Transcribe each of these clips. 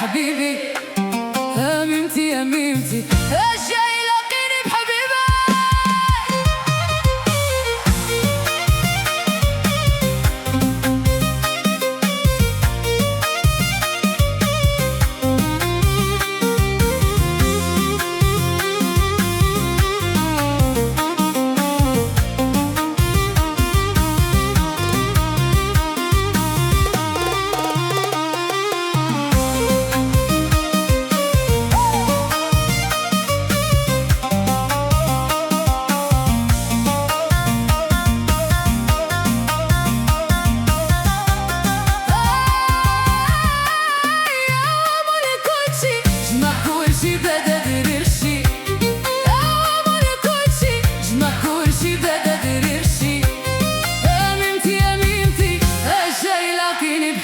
حبيبي هميمتي هميمتي اش جاي لاقيني بحبيبي.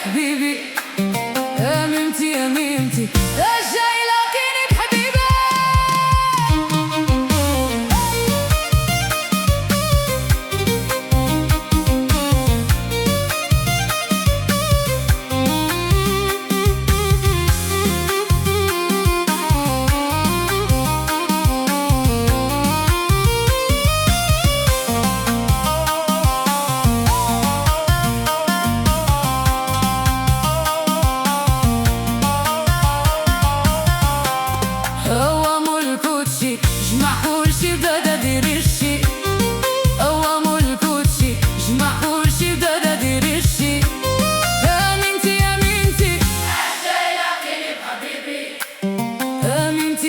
حبيبي هميمتي هميمتي اش جاي لاقيني بحبيبي.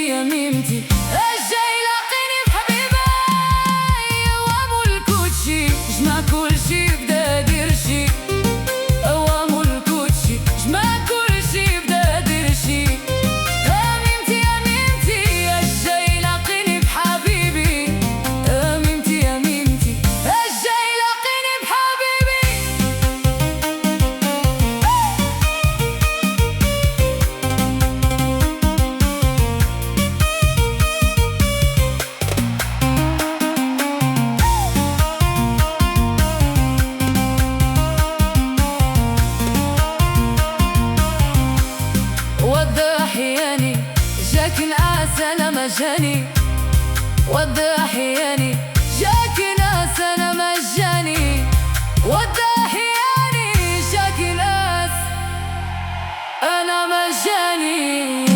هميمتي اش جاي لاقيني بحبيبي. هو ملكوتشي جمع كلشي بدا دير شي. هو ملكوتشي جمع كلشي بدا دير شي. هميمتي هميمتي اش جاي لاقيني بحبيبي. هميمتي هميمتي اش جاي لاقيني بحبيبي. وداحياني جاك نعاس انا مجاني. وداحياني جاك ناس انا مجاني. وداحياني جاك ناس انا مجاني.